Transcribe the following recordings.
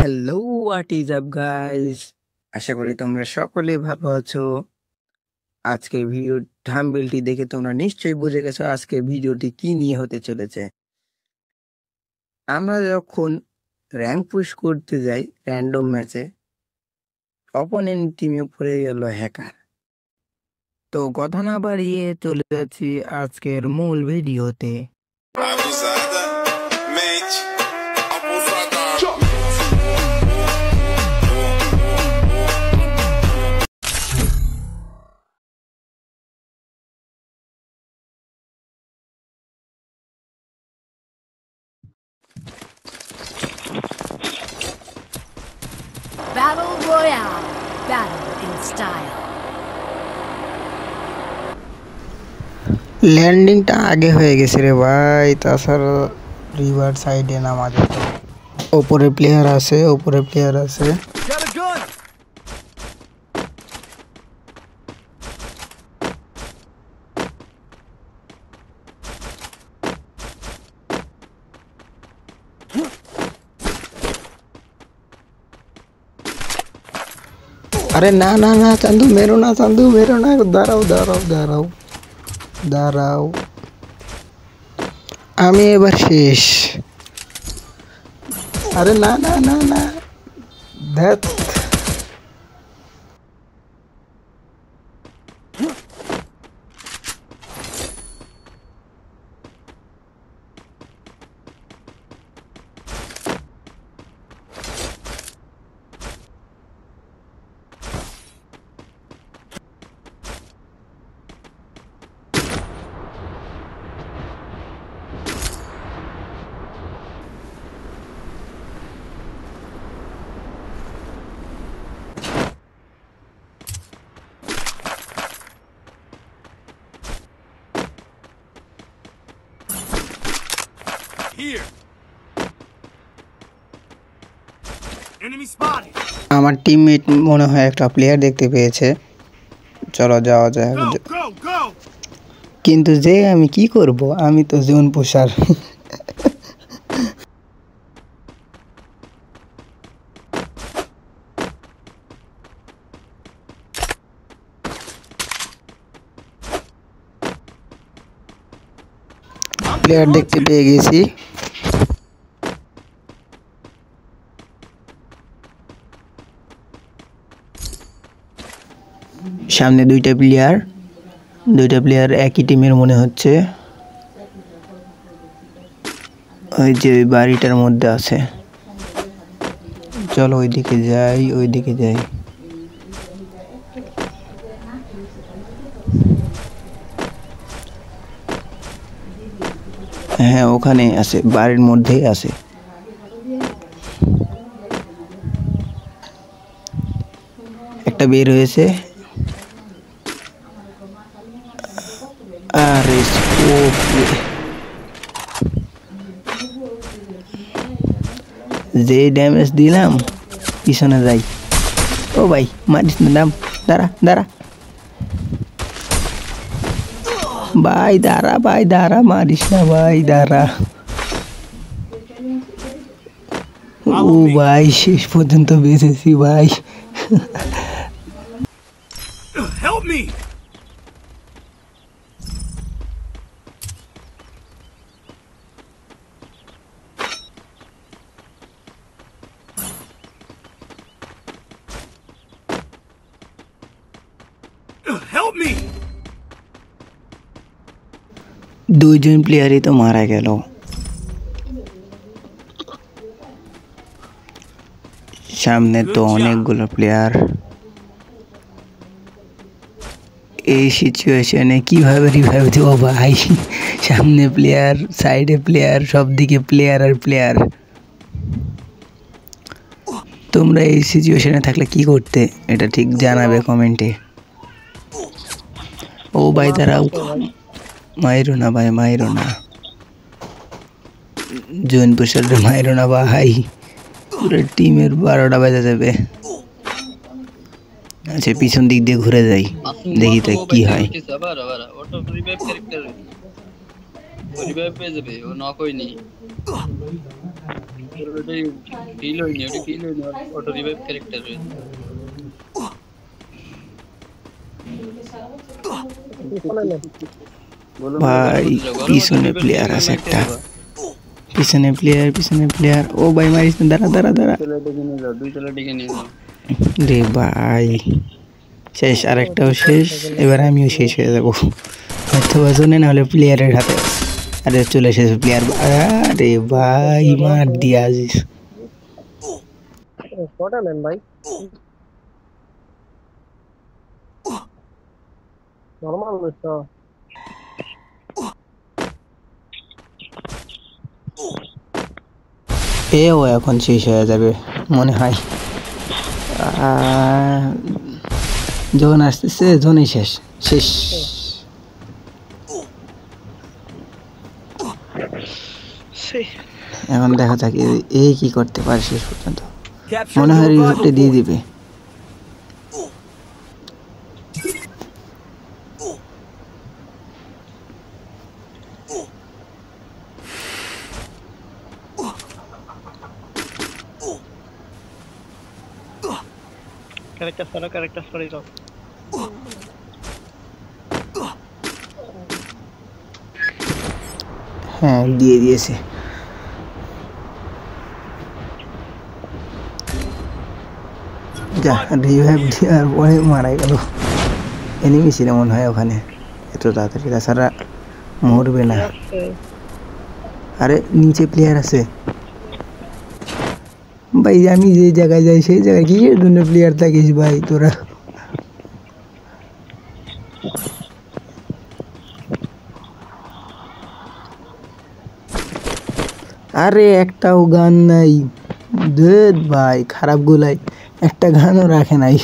Hello, what is up guys? আশা করি তোমরা সকলে ভালো আছো। আজকের ভিডিও থাম্বনেলটি দেখে তোমরা নিশ্চয়ই বুঝে গেছো আজকের ভিডিওটি কি নিয়ে হতে চলেছে। আমরা যখন র্যাঙ্ক পুশ করতে যাই র্যান্ডম ম্যাচে, অপোনেন্ট টিমে পড়ে গেল হ্যাকার। তো কথা না বাড়িয়ে চলে যাচ্ছি আজকের মূল ভিডিওতে। Abusada, mente, abusada. Battle Royale. Battle in style. ল্যান্ডিংটা আগে হয়ে গেছে রে ভাই, তাছাড়া রিভার সাইডে নামা যেত। ওপরে প্লেয়ার আছে। আরে না না না, চান্দু মেরো না, দাঁড়াও, আমি এবার শেষ। আরে না না না না, ধ্যাৎ। Here. Enemy spotted. আমার টিমমেট মনে হয় একটা প্লেয়ার দেখতে পেয়েছে, চলো যাওয়া যায়। Go, go, go. কিন্তু যে আমি কি করব, আমি তো জোন পুষার। প্লেয়ার দেখতে পেয়ে গেছি। সামনে দুইটা প্লেয়ার একই টিমের মনে হচ্ছে। ওই যে ওই বাড়িটার মধ্যে আছে, চলো ওইদিকে যাই। হ্যাঁ, ওখানে আছে, বাড়ির মধ্যেই আছে। একটা বের হয়েছে। আরে স্কোপ, যে ড্যামেজ দিলাম, পিছনে যাই। ও ভাই মারিস না, দাঁড়া ভাই, দাঁড়া মারিস না ভাই, দাঁড়া। ও ভাই, শেষ পর্যন্ত বেঁচেছি ভাই। Help me. Help me. দুইজন প্লেয়ারই তো মারা গেল। সামনে তো অনেকগুলো প্লেয়ার। এই সিচুয়েশনে কিভাবে রিভাইভ দেবো ভাই? সামনে প্লেয়ার, সাইডে প্লেয়ার, সব দিকে প্লেয়ার আর প্লেয়ার। তোমরা এই সিচুয়েশনে থাকলে কি করতে, এটা ঠিক জানাবে কমেন্টে। ও ভাই দাঁড়াও, মাইরো না ভাই, জোন পুষার মাইরো না ভাই, পুরো টিমের 12টা বাজে যাবে। আচ্ছা, পিছন দিক দিয়ে ঘুরে যাই, দেখি তো কি হয়। ওটাই কিল হয়নি, ওটা কিল হয়নি, অটো রিভাইভ ক্যারেক্টার রয়েছে। বলো বলো, ঘরের ভাই মধ্যে যাও, ঘরের মধ্যে পিছনে রিভাইভ প্লেয়ার দিয়ে আছে মাইকে একটা, দেবা। পিছনে প্লেয়ার। ও ভাই মারিস না, দাঁড়া দাঁড়া দাঁড়া। দুই তলা ডেকে নিয়ে যাও, দুই তলা ডেকে নিয়ে যাও। রে ভাই শেষ, আরেকটাও শেষ। এবার আমিও শেষ হয়ে যাবো হয়তো বাজনে, না হলে প্লেয়ারের হাতে। আরে চলে এসেছে প্লেয়ার। আরে ভাই মার দিয়া আজিস। কটা নেন ভাই? নরমাল তো এও এখন শেষ হয়ে যাবে মনে হয়। যখন আসতেছে জোনই শেষ শেষ। এখন দেখা যাক এই কি করতে পারে শেষ পর্যন্ত। মনে হয় রিভিউটা দিয়ে দিবে। ক্যারেক্টার সরি যাও। হ্যাঁ দিয়ে দিয়েছে। যা রিভাইভ দেওয়ার পরে মারা গেল। এনিমি ছিল মনে হয় ওখানে এত তাড়াতাড়ি, তাছাড়া মরবে না। আরে নিচে প্লেয়ার আছে ভাই, আমি যে জায়গায় যাই সেই জায়গায় কি এর জন্য প্লেয়ার থাকিস ভাই তোরা। আরে একটাও গান নাই দেদ ভাই, খারাপ গুলাই একটা গানও রাখে নাই।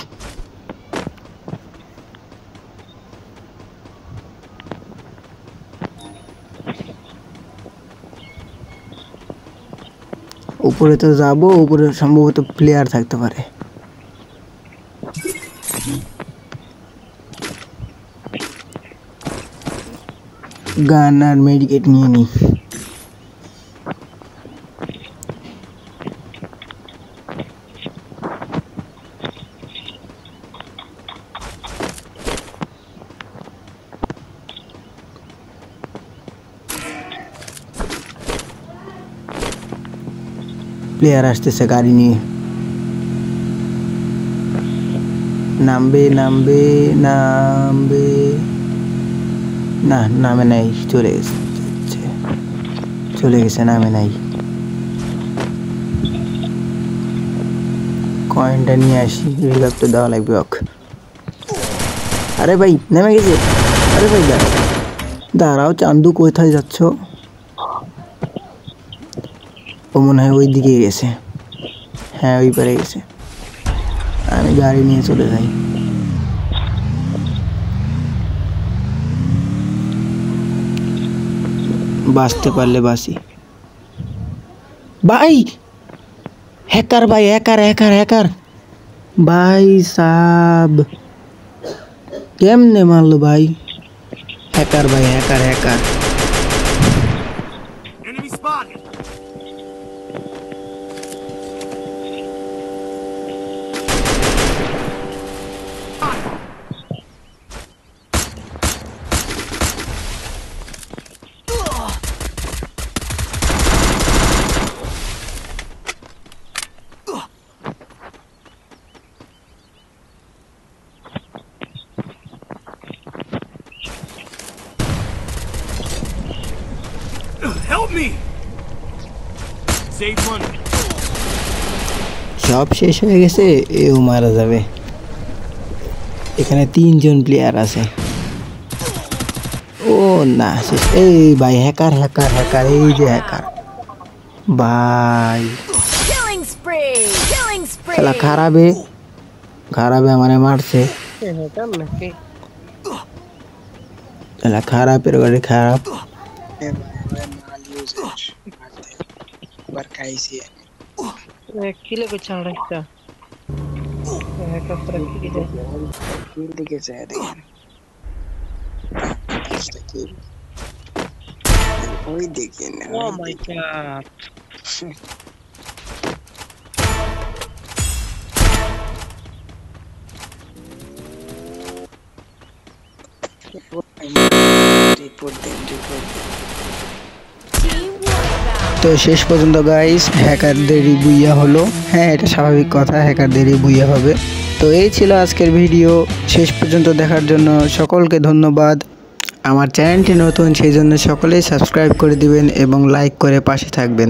উপরে তো যাবো, উপরে সম্ভবত প্লেয়ার থাকতে পারে। গান আর মেডিকেট নিয়ে নি। প্লেয়ার আসতেছে গাড়ি নিয়ে। নামবে নামবে নামবে, না নামে নাই, চলে গেছে চলে গেছে, নামে নাই। কয়েনটা নিয়ে আসি, রিভাইভ তো দেওয়া লাগবে ওকে। আরে ভাই নেমে গেছে। আরে ভাই দাঁড়াও, চান্দু কোথায় যাচ্ছ? ও মনে হয় ওই দিকে গেছে। হ্যাঁ ওই পারে গেছে। আমি গাড়ি নিয়ে চলে যাই। বাঁচতে পারলে বাঁচি। ভাই হ্যাকার ভাই, হ্যাকার হ্যাকার হ্যাকার ভাই সাব, কেমনে মারলো ভাই? হ্যাকার ভাই, hacker hacker. Enemy spotted. Help me. Save money. সব শেষ হয়ে গেছে, এও মারা যাবে। এখানে 3 জন প্লেয়ার আছে। ও না শেষ। এই ভাই হ্যাকার হ্যাকার হ্যাকার, এই যে হ্যাকার ভাই। Killing spree! Killing spree! শালা খারাপে আমারে মারছে। হ্যাঁ নাকি? শালা খারাপের ঘরে খারাপ। কিলে কইছ আরেকটা হ্যাকার কি যায় দিকে যায় দেখেন, ওই দেখেন ও মাই গড রিপোর্ট দেন। Team wipeout. তো শেষ পর্যন্ত গাইস হ্যাকারদেরই বুইয়া হলো। হ্যাঁ, এটা স্বাভাবিক কথা, হ্যাকারদেরই বুইয়া হবে। তো এই ছিল আজকের ভিডিও। শেষ পর্যন্ত দেখার জন্য সকলকে ধন্যবাদ। আমার চ্যানেলটি নতুন, সেই জন্য সকলেই সাবস্ক্রাইব করে দিবেন এবং লাইক করে পাশে থাকবেন।